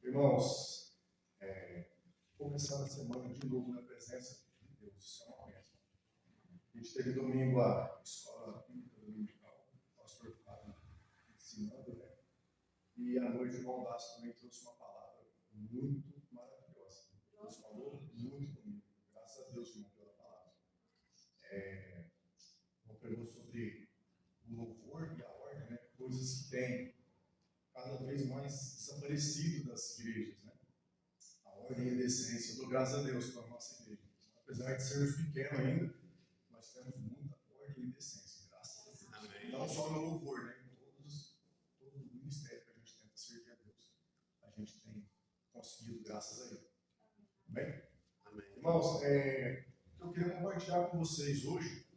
Irmãos, começando a semana de novo na presença de Deus, isso é uma bênção. A gente teve domingo a escola bíblica dominical, o pastor Fábio ensinando, né? E à noite o irmão Dácio também trouxe uma palavra muito maravilhosa. Deus falou muito comigo, graças a Deus, irmão, pela palavra. Uma pergunta sobre o louvor e a ordem, né? Coisas que têm cada vez mais desaparecido das igrejas, né? A ordem e a decência. Eu dou graças a Deus pela nossa igreja. Apesar de sermos pequenos ainda, nós temos muita ordem e decência, graças a Deus. Amém. Não só no louvor, né? Todo o ministério que a gente tenta servir a Deus, a gente tem conseguido graças a Ele. Amém? Amém. Irmãos, o que eu queria compartilhar com vocês hoje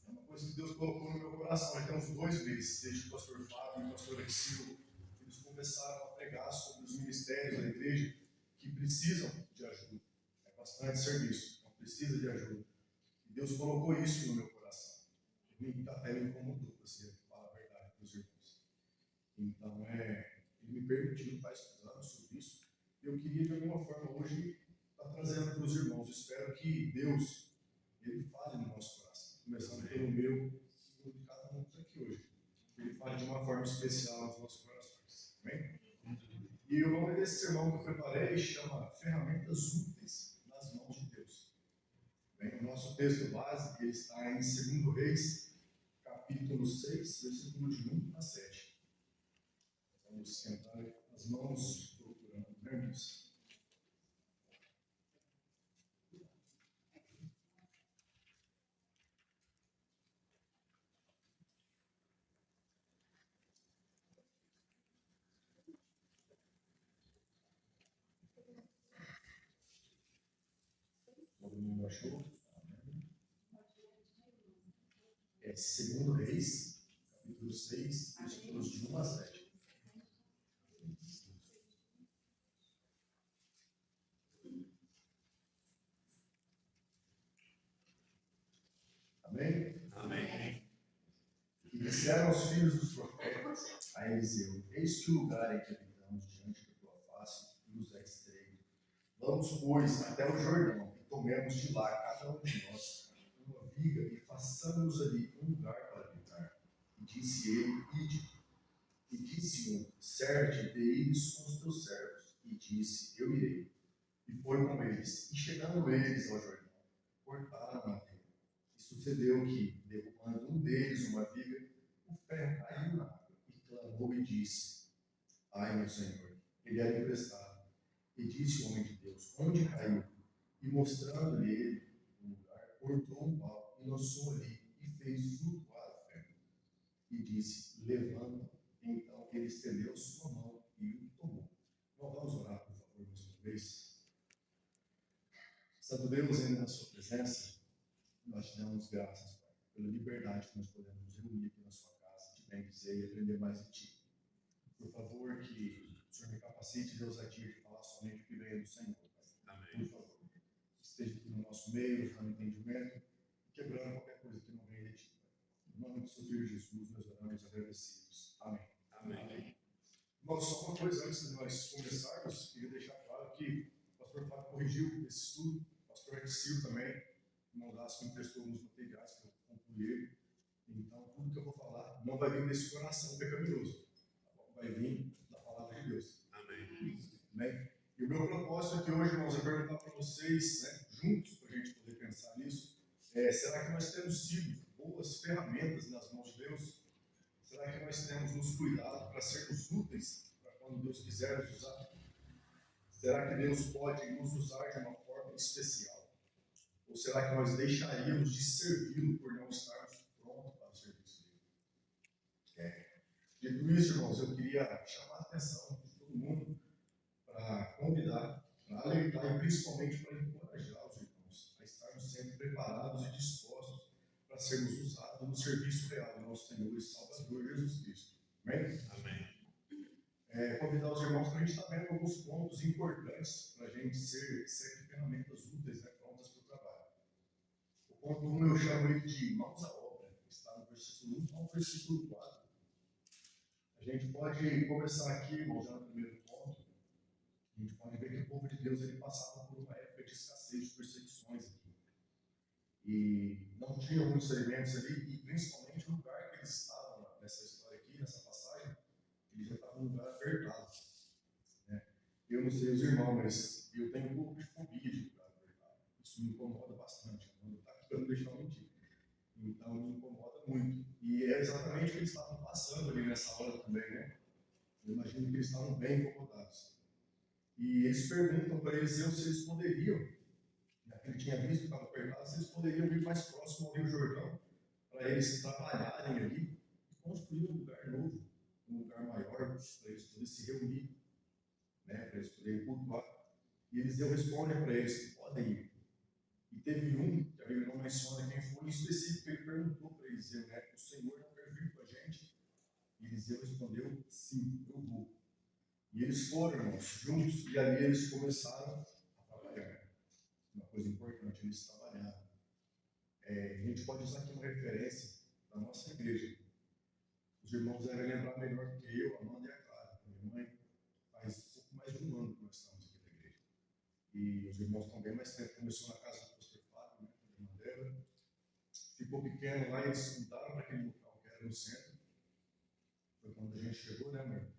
é uma coisa que Deus colocou no meu coração. Já tem uns 2 meses, desde que o pastor Fábio e o pastor Exil, eles começaram a pregar sobre os ministérios da igreja que precisam de ajuda. É bastante serviço, então precisa de ajuda. E Deus colocou isso no meu coração. Ele até me incomodou, assim, falar a verdade para os irmãos. Então, ele me permitiu estar estudando sobre isso. E eu queria, de alguma forma, hoje, estar trazendo para os irmãos. Eu espero que Deus, Ele fale no nosso coração. Começando pelo meu e de cada um que está aqui hoje. Que Ele fale de uma forma especial nos nossos corações. Amém? E o nome desse sermão que eu preparei chama Ferramentas Úteis nas Mãos de Deus. Bem, o nosso texto base ele está em 2 Reis, capítulo 6, versículo de 1 a 7. Vamos esquentar as mãos procurando vermos. Todo mundo achou? É 2 Reis, capítulo 6, versículos de 1 a 7. Amém? Amém. E disseram aos filhos dos profetas a Eliseu: eis que o lugar em que habitamos diante da tua face nos é estreito. Vamos, pois, até o Jordão e tomemos de lá cada um de nós uma viga e façamos ali um lugar para habitar. E disse ele: ide. E disse um: serve-te de ires com os teus servos. E disse: eu irei. E foi com eles. E chegando eles ao Jordão, cortaram a madeira. E sucedeu que, derrubando um deles uma viga, o ferro caiu na água. E clamou e disse: ai, meu Senhor, ele era emprestado. E disse o homem de Deus: onde caiu? E mostrando-lhe ele o lugar, cortou um pau e lançou ali e fez flutuar o ferro. E disse: levanta. Então ele estendeu sua mão e o tomou. Nós vamos orar, por favor, mais uma vez. Santo Deus, ainda na sua presença, nós te damos graças, Pai, pela liberdade que nós podemos nos reunir aqui na sua casa, te bem dizer e aprender mais de ti. Por favor, que o Senhor me capacite, Deus, a ti, de falar somente o que vem do Senhor, Pai. Amém. Por favor, esteja aqui no nosso meio, nos dando entendimento, quebrando qualquer coisa que não venha de ti, Pai. Em nome do seu Filho Jesus, nós oramos agradecidos. Amém. Amém. Bom, só uma coisa antes de nós começarmos, queria deixar claro que o pastor Fábio corrigiu esse estudo, o pastor Exil também, o Mandaço me emprestou alguns materiais que eu concluí. Então, tudo que eu vou falar não vai vir desse coração pecaminoso, vai vir da palavra de Deus. Amém. Amém? E o meu propósito aqui hoje, irmãos, é perguntar para vocês, né, juntos, para a gente poder pensar nisso, será que nós temos sido boas ferramentas nas mãos de Deus? Será que nós temos nos cuidado para sermos úteis para quando Deus quiser nos usar? Será que Deus pode nos usar de uma forma especial? Ou será que nós deixaríamos de servi-lo por não estarmos prontos para o serviço dele? Dito isso, irmãos, eu queria chamar a atenção de todo mundo para convidar, para alertar e principalmente para encorajar os irmãos a estarmos sempre preparados e dispostos para sermos usados no serviço real do nosso Senhor e Salvador Jesus Cristo. Amém? Amém. Convidar os irmãos para a gente estar vendo alguns pontos importantes para a gente ser ferramentas úteis, né, prontas para o trabalho. O ponto 1 eu chamo ele de mãos à obra, que está no versículo 1 ao versículo 4. A gente pode começar aqui, irmãos, já no primeiro ponto, Deus ele passava por uma época de escassez, de perseguições aqui. E não tinha muitos alimentos ali, e principalmente o lugar que eles estavam nessa história aqui, nessa passagem, eles já estavam num lugar apertado. Né? Eu não sei os irmãos, mas eu tenho um pouco de fobia de lugar apertado. Isso me incomoda bastante. Quando está aqui para não deixar mentir. Então me incomoda muito. E é exatamente o que eles estavam passando ali nessa hora também, né? Eu imagino que eles estavam bem incomodados. E eles perguntam para Eliseu se eles poderiam, já que ele tinha visto que estava apertado, se eles poderiam ir mais próximo ao Rio Jordão, para eles trabalharem ali e construir um lugar novo, um lugar maior, para eles poderem se reunir, né? Para eles poderem cultuar. E Eliseu responde para eles que podem ir. E teve um, que a Bíblia não menciona quem foi, em específico, ele perguntou para Eliseu, né? O Senhor não quer vir com a gente? E Eliseu respondeu, sim, eu vou. E eles foram, irmãos, juntos, e ali eles começaram a trabalhar. Uma coisa importante, eles trabalharam. A gente pode usar aqui uma referência da nossa igreja. Os irmãos devem lembrar melhor do que eu, a Amanda e a Clara. A minha mãe faz pouco mais de um ano que nós estamos aqui na igreja. E os irmãos estão bem mais tempo. Começou na casa do pastor Fábio, né, com a irmã dela. Ficou pequeno lá, eles mudaram para aquele local que era no centro. Foi quando a gente chegou, né, mãe?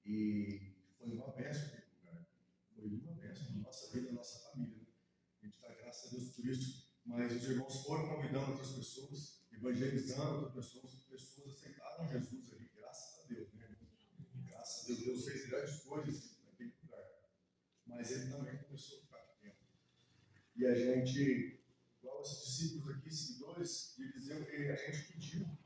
E foi uma bênção aquele lugar. Foi uma bênção na nossa vida, na nossa família. Né? A gente dá graças a Deus por isso. Mas os irmãos foram convidando outras pessoas, evangelizando outras pessoas aceitaram Jesus ali, graças a Deus. Né? Graças a Deus, Deus fez grandes coisas naquele lugar. Mas ele também começou a ficar pequeno. E a gente, igual esses discípulos aqui, seguidores, a gente pediu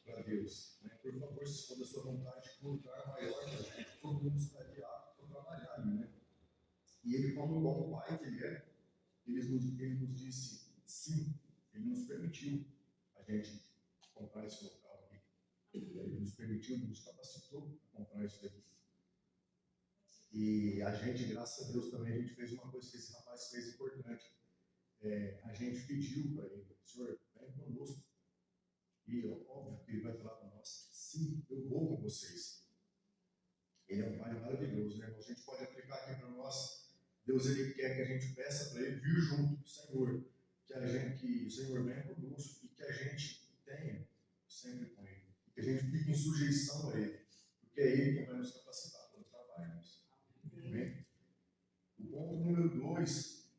para Deus, né? Por favor, se for da sua vontade, um lugar maior para a gente, todo mundo estaria apto para trabalhar ali, né? E ele, como um bom pai que ele é, ele nos disse sim, ele nos permitiu a gente comprar esse local aqui. Ele nos permitiu, nos capacitou a comprar isso daqui. E a gente, graças a Deus, também a gente fez uma coisa que esse rapaz fez importante. A gente pediu para ele, Senhor, vem conosco. E óbvio que ele vai falar para nós, sim, eu vou com vocês. Ele é um pai maravilhoso, né? A gente pode aplicar aqui para nós. Deus ele quer que a gente peça para ele vir junto, Senhor, que o Senhor venha conosco e que a gente tenha sempre com ele, que a gente fique em sujeição a ele, porque é ele quem vai nos capacitar para o trabalho. Amém? O ponto número 2,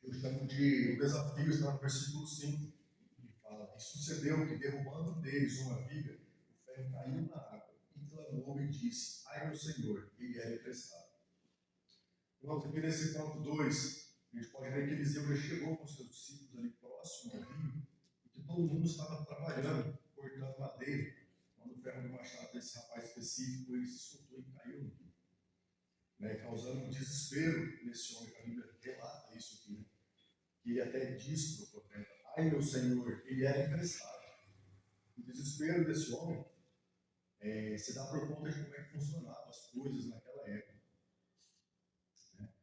eu chamo de o desafio, está no versículo 5. E sucedeu que, derrubando deles uma viga, o ferro caiu na água, e clamou e disse, ai meu Senhor, ele era emprestado. Nós aqui nesse ponto 2, a gente pode ver que Eliseu já chegou com seus discípulos ali próximo ao rio, e que todo mundo estava trabalhando, cortando madeira. Quando o ferro do machado desse rapaz específico, ele se soltou e caiu no rio, né, causando um desespero nesse homem. A Bíblia relata isso aqui, né? E ele até disse para o profeta, ai meu Senhor, ele era emprestado. O desespero desse homem se dá por conta de como é que funcionavam as coisas naquela época. Né?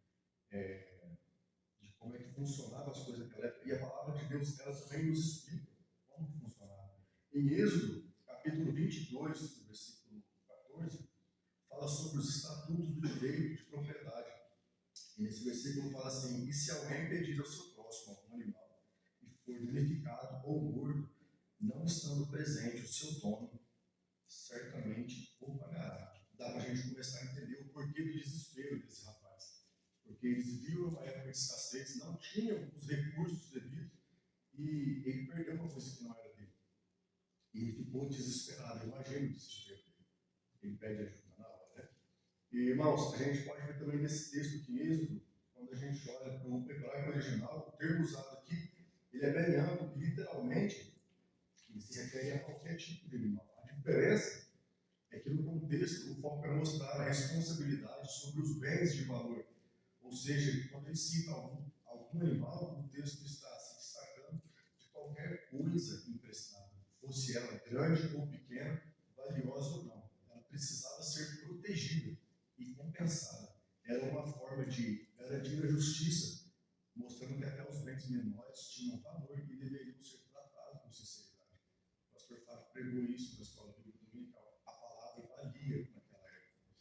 De como é que funcionavam as coisas naquela época. E a palavra de Deus, ela também nos explica como funcionava. Em Êxodo, capítulo 22, versículo 14, fala sobre os estatutos do direito de propriedade. E nesse versículo fala assim, e se alguém pedir ao seu próximo algum animal, e for danificado ou morto, não estando presente o seu dono, certamente o pagará. Dá para a gente começar a entender o porquê do desespero desse rapaz. Porque eles viram uma época de escassez, não tinham os recursos devidos, e ele perdeu uma coisa que não era dele. E ele ficou desesperado, imagina o desespero dele. Ele pede ajuda na hora, né? E, irmãos, a gente pode ver também nesse texto aqui, Êxodo, quando a gente olha para o hebraico original, o termo usado aqui, ele é bem amplo, e literalmente, ele se refere a qualquer tipo de animal. A diferença é que no contexto o foco é mostrar a responsabilidade sobre os bens de valor. Ou seja, quando ele cita algum animal, o texto está se destacando de qualquer coisa emprestada, fosse ela grande ou pequena, valiosa ou não. Ela precisava ser protegida e compensada. Era uma forma de garantir a justiça, mostrando que até os bens menores tinham valor e deveriam ser tratados com sinceridade. O pastor Fábio pregou isso na escola bíblica dominical. A palavra valia naquela época.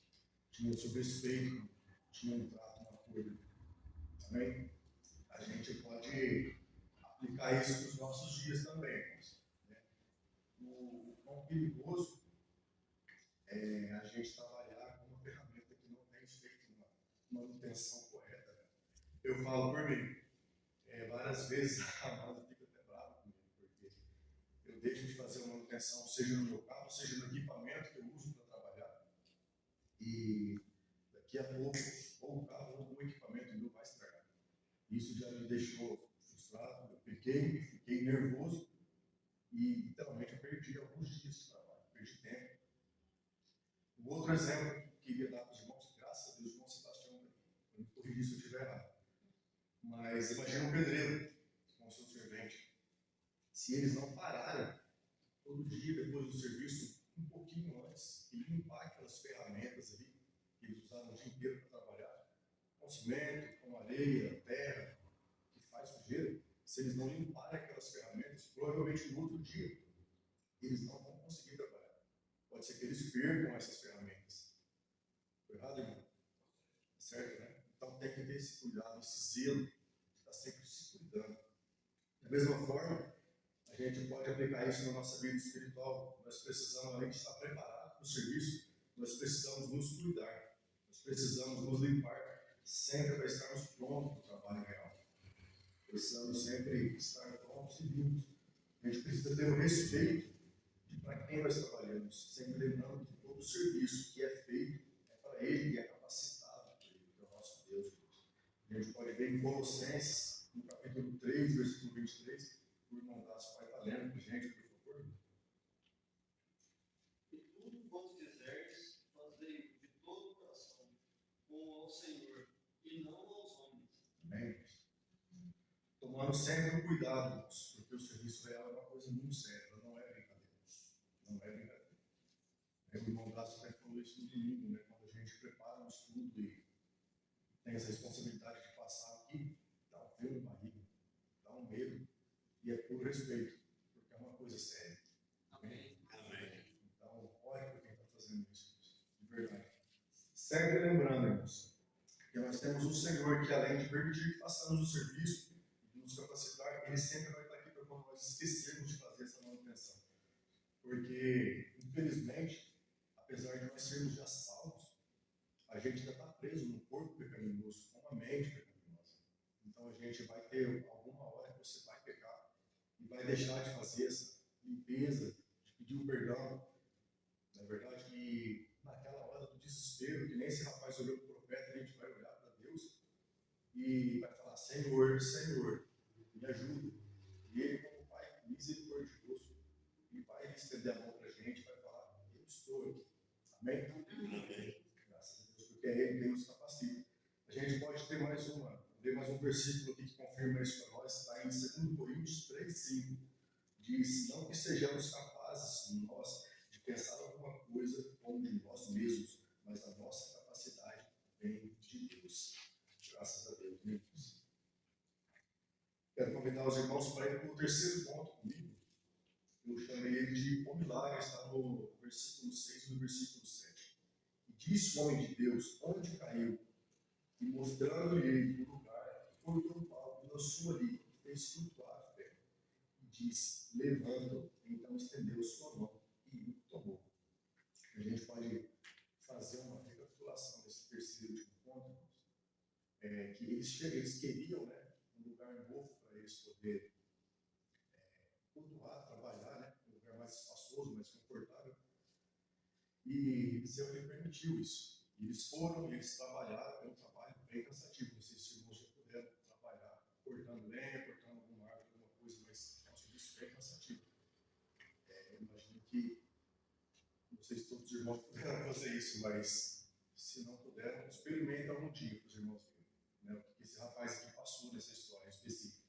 Tinha o seu respeito, tinha um trato, uma coisa. Amém? A gente pode aplicar isso nos nossos dias também, irmãos. O quão perigoso é a gente trabalhar com uma ferramenta que não tem feito uma manutenção correta. Eu falo por mim, várias vezes a Amanda fica até brava comigo, porque eu deixo de fazer uma manutenção, seja no meu carro, seja no equipamento que eu uso para trabalhar, e daqui a pouco, ou o carro ou o equipamento meu vai estragar. Isso já me deixou frustrado, eu fiquei nervoso, e literalmente eu perdi alguns dias de trabalho, perdi tempo. Um outro exemplo que eu queria dar para os irmãos, graças a Deus, o irmão Sebastião, eu me corrigi se eu estiver errado. Mas imagina um pedreiro com o seu servente. Se eles não pararem todo dia, depois do serviço, um pouquinho antes, e limpar aquelas ferramentas ali, que eles usaram o dia inteiro para trabalhar, com cimento, com areia, terra, que faz sujeira, se eles não limparem aquelas ferramentas, provavelmente no outro dia, eles não vão conseguir trabalhar. Pode ser que eles percam essas ferramentas. Estou errado, irmão? Certo, né? Então tem que ter esse cuidado, esse zelo, de estar sempre se cuidando. Da mesma forma, a gente pode aplicar isso na nossa vida espiritual. Nós precisamos, além de estar preparados para o serviço, nós precisamos nos cuidar. Nós precisamos nos limpar sempre para estarmos prontos para o trabalho real. Precisamos sempre estar prontos e limpos. A gente precisa ter o respeito para quem nós trabalhamos, sempre lembrando que todo serviço que é feito é para Ele e é capacitado para o nosso Deus. A gente pode ver em Colossenses, no capítulo 3, versículo 23, o irmão Dácio vai estar lendo para a gente, por favor. E tudo quanto quiseres, fazei de todo o coração, como ao Senhor, e não aos homens. Amém. Tomando sempre o cuidado, irmãos, porque o serviço real é uma coisa muito séria, não é brincadeira. Não é brincadeira. O irmão Dácio até falou isso no domingo, né? Quando a gente prepara um estudo e tem essa responsabilidade de passar aqui, dá um frio na barriga, dá um medo, e é por respeito, porque é uma coisa séria. Amém. Amém. Então, olha para quem está fazendo isso, de verdade. Sempre lembrando, irmãos, que nós temos um Senhor que, além de permitir que façamos o serviço e de nos capacitar, Ele sempre vai estar aqui para quando nós esquecermos de fazer essa manutenção. Porque, infelizmente, apesar de nós sermos já salvos, a gente ainda está preso no corpo pecaminoso, com a mente pecaminosa. Então a gente vai ter alguma hora que você vai pecar e vai deixar de fazer essa limpeza, de pedir o perdão. Na verdade, que naquela hora do desespero, que nem esse rapaz olhou para o profeta, a gente vai olhar para Deus e vai falar: Senhor, Senhor, me ajuda. E Ele, como Pai misericordioso, Ele vai estender a mão para a gente e vai falar: eu estou aqui. Amém? Amém. Graças a Deus, porque é Ele quem nos capacita. A gente pode ter mais um versículo aqui que confirma isso para nós, está em 2 Coríntios 3:5. Diz: não que sejamos capazes, nós, de pensar alguma coisa como de nós mesmos, mas a nossa capacidade vem de Deus. Graças a Deus, irmãos. Quero convidar os irmãos para ir para o terceiro ponto comigo. Eu chamei ele de o milagre, está no versículo 6 e no versículo 7. E disse o homem de Deus onde caiu, e mostrando-lhe o lugar, cortou o pau e lançou ali, e fez flutuar a fé. E disse: levanta. Então estendeu sua mão e o tomou. A gente pode fazer uma recapitulação desse terceiro último ponto, irmãos. Que eles queriam, né, um lugar novo para eles poderem cultuar, trabalhar, né, um lugar mais espaçoso, mais confortável. E o Senhor lhe permitiu isso. E eles foram e eles trabalharam, é um trabalho bem cansativo. Não sei se os irmãos já puderam trabalhar cortando lenha, cortando alguma árvore, alguma coisa, mas é um serviço bem cansativo. Eu imagino que, não sei se todos os irmãos puderam fazer isso, mas se não puderam, experimenta algum dia para os irmãos verem, né, o que esse rapaz aqui passou nessa história específica.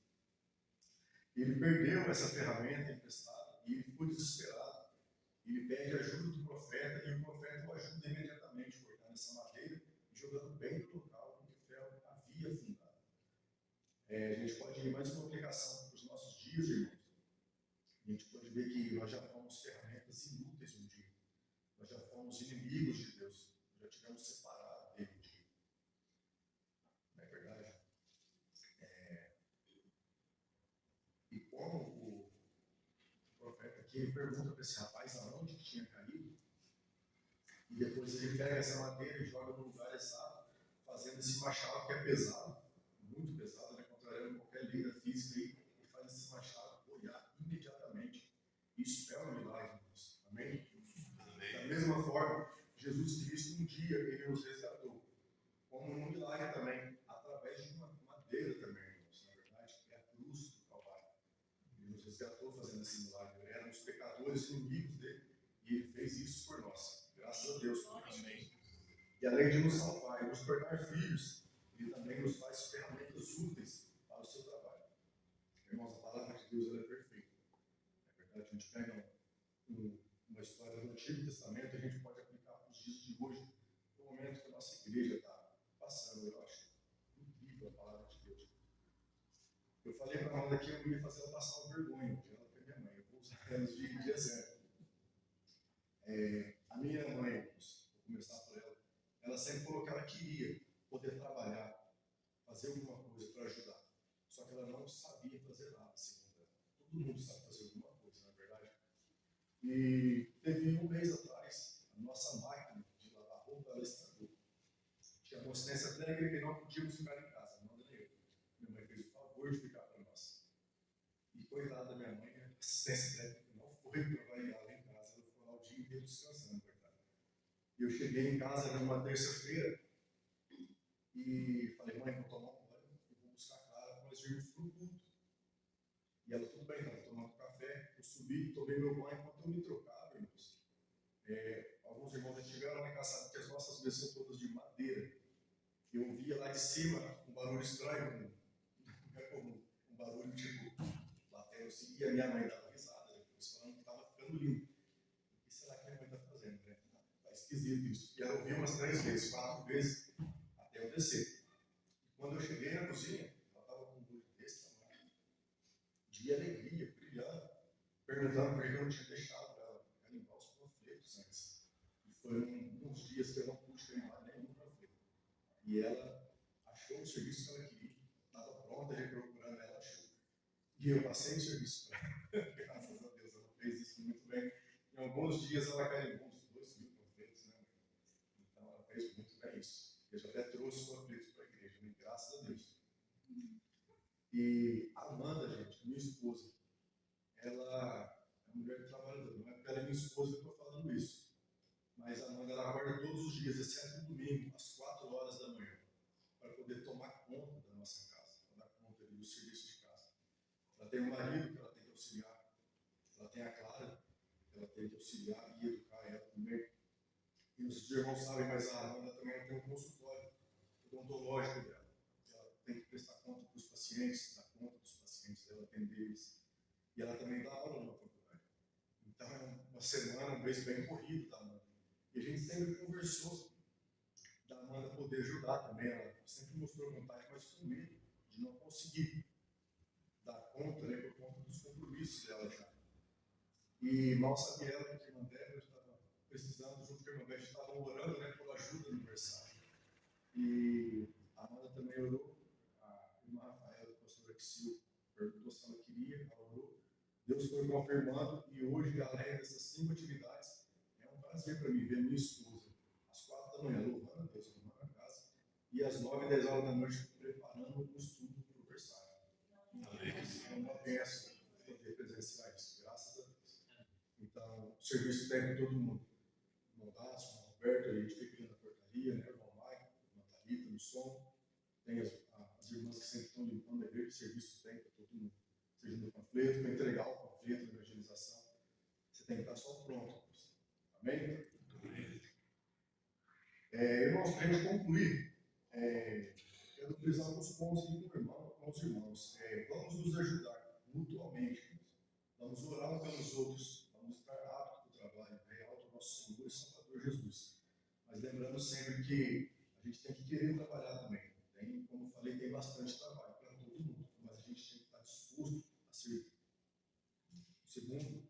Ele perdeu essa ferramenta emprestada e ele ficou desesperado. Ele pede ajuda do profeta e o profeta o ajuda imediatamente, cortando essa madeira e jogando bem no local em que o ferro havia afundado. A gente pode ir mais uma aplicação para os nossos dias, irmãos. A gente pode ver que nós já fomos ferramentas inúteis um dia. Nós já fomos inimigos de Deus. Já tivemos separados dele um dia. Não é verdade? que ele pergunta para esse rapaz aonde que tinha caído, e depois ele pega essa madeira e joga no lugar exato, fazendo esse machado que é pesado, muito pesado, né? Contrariando qualquer lei da física, ele faz esse machado olhar imediatamente. Isso é um milagre, irmãos. Amém? Da mesma forma, Jesus Cristo um dia ele nos resgatou, como um milagre também, através de uma madeira também, irmãos. Na verdade, é a cruz do Calvário. Ele nos resgatou fazendo esse milagre. Éramos pecadores, inimigos dele, e ele fez isso por nós. Graças a Deus por isso. E além de nos salvar e nos tornar filhos, ele também nos faz ferramentas úteis para o seu trabalho. Irmãos, a palavra de Deus ela é perfeita. É verdade, a gente pega uma história do Antigo Testamento e a gente pode aplicar para os dias de hoje, no momento que a nossa igreja está passando. Eu acho incrível a palavra de Deus. Eu falei para a Amanda que eu ia fazer ela passar uma vergonha, porque ela foi minha mãe. Eu vou usar ela de exemplo. A minha mãe, vou começar por ela, ela sempre falou que ela queria poder trabalhar, fazer alguma coisa para ajudar. Só que ela não sabia fazer nada, segundo ela. Todo mundo sabe fazer alguma coisa, na verdade. E teve um mês atrás, a nossa máquina de lavar roupa, ela estragou. Tinha consciência técnica que não podíamos ficar em casa, não era eu. Minha mãe fez o favor de ficar para nós. E coitada da minha mãe, a assistência técnica não foi para variar lá em casa, ela ficou lá o dia inteiro descansando, coitada. Eu cheguei em casa numa terça-feira e falei, mãe, vou tomar um banho e vou buscar a Clara para nós irmos para o culto. E ela, tudo bem, estava tomando café, eu subi, tomei meu banho, enquanto eu me trocava, irmãos. Alguns irmãos já tiveram lá em casa, sabe que as nossas mesas são todas de madeira. Eu ouvia lá de cima um barulho estranho, um barulho tipo, batendo assim, e a minha mãe dava risada, depois falando que estava ficando limpo. O que será que a minha mãe está fazendo, né? Está esquisito isso. E ela ouviu umas 3 vezes, 4 vezes, até eu descer. E quando eu cheguei na cozinha, ela estava com um olho desse tamanho, de alegria, brilhando, perguntando por que eu não tinha deixado ela carimbar os panfletos antes. E foi uns dias que eu não pude carimbar nenhum panfleto. E ela achou o serviço que ela queria, estava pronta, já procurando, ela achou. E eu passei o serviço para ela. Graças a Deus, ela fez isso muito bem. Em alguns dias ela carimbou uns 2.000 panfletos, né? Então ela fez muito bem isso. Eu já até trouxe os panfletos para a igreja, né? Graças a Deus. E a Amanda, gente, minha esposa, ela é uma mulher trabalhadora, não é porque ela é minha esposa que eu estou falando isso. Mas a Amanda ela acorda todos os dias, exceto no domingo, às 4 horas da manhã, para poder tomar conta da nossa casa, para dar conta do serviço de casa. Ela tem um marido que ela tem que auxiliar, ela tem a Clara, que ela tem que auxiliar e educar ela também. E os irmãos sabem, mas a Amanda também tem um consultório odontológico dela. Ela tem que prestar conta para os pacientes, dar conta dos pacientes dela, atender eles. E ela também dá aula na faculdade. Então é uma semana, um mês bem corrido da Amanda. E a gente sempre conversou da Amanda poder ajudar também. Ela sempre mostrou vontade, mas com medo de não conseguir dar conta, né, por conta dos compromissos dela já. E mal sabia ela que a irmã Débora estava precisando, junto com a irmã Beth, estavam orando, né, por ajuda no aniversário. E a Amanda também orou, a irmã Rafaela, a pastora Axil, perguntou se ela queria, ela orou. Deus foi confirmando e hoje, além dessas 5 atividades, é um prazer para mim ver minha esposa às 4 da manhã, louvando a Deus, arrumando a casa, e às 9, 10 horas da noite, preparando o estudo para o versário. É uma bênção poder presenciar isso, graças a Deus. Então, o serviço técnico todo mundo. O irmão Dácio, o irmão Roberto, a gente fica na portaria, né? O irmão Maicon, a irmã Thalita, no som. Tem as irmãs que sempre estão limpando a igreja, o serviço técnico todo mundo. Seja no panfleto, para entregar o panfleto na evangelização. Você tem que estar só pronto. Amém? Irmãos, para a gente concluir, quero frisar alguns pontos aqui com os irmãos. Vamos nos ajudar mutuamente. Vamos orar uns pelos outros. Vamos estar aptos para o trabalho real do nosso Senhor e Salvador Jesus. Mas lembrando sempre que a gente tem que querer trabalhar também. Como eu falei, tem bastante trabalho para todo mundo, mas a gente tem que estar disposto a servir. Segundo,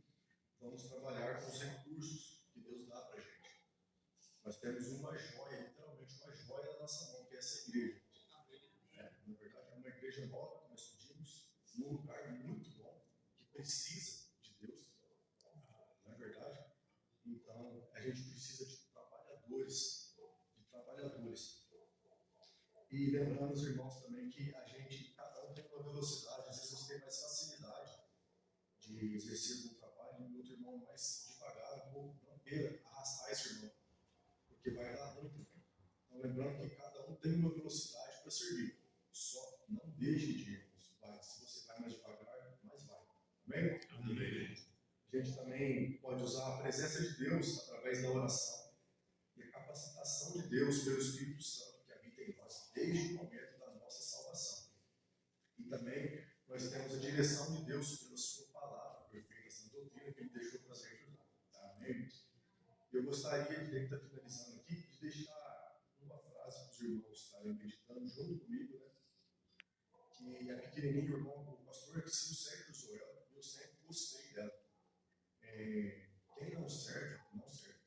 vamos trabalhar com os recursos que Deus dá para a gente. Nós temos uma joia, literalmente uma joia na nossa mão, que é essa igreja. Na verdade, é uma igreja nova que nós pedimos, num lugar muito bom, que precisa de Deus. trabalhadores. E lembrando os irmãos também que a gente, cada um tem uma velocidade, às vezes você tem mais facilidade de exercer o trabalho, e o outro irmão mais devagar, ou não queira arrastar esse irmão, porque vai dar muito. Então, lembrando que cada um tem uma velocidade para servir. Só não deixe de ir. Se você vai mais devagar, mais vai. Amém? Amém. A gente também pode usar a presença de Deus através da oração e a capacitação de Deus pelo Espírito Santo que habita em nós desde o momento da nossa salvação. E também nós temos a direção de Deus pela sua palavra perfeita, essa doutrina que Ele deixou para ser ajudado. Amém? Eu gostaria, de estar finalizando aqui, de deixar uma frase para os irmãos estarem meditando junto comigo, né? Que a pequenininha, o irmão, o pastor Ercílio sempre usou ela, e eu sempre gostei dela. Quem não serve, não serve.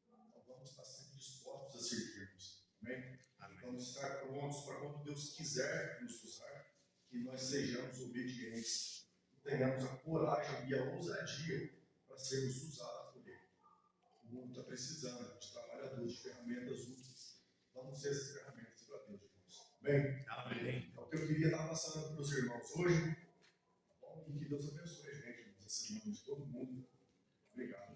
Então vamos estar sempre dispostos a servirmos. Amém? Amém. Vamos estar prontos para quando Deus quiser nos usar, que nós sejamos obedientes, que tenhamos a coragem e a ousadia para sermos usados por Ele. O mundo está precisando de trabalhadores, de ferramentas úteis. Vamos ser essas ferramentas para Deus, irmãos. Amém? Amém. É o que eu queria estar passando para os irmãos hoje. Tá bom? E que Deus abençoe a gente, essa semana, de todo mundo. Obrigado.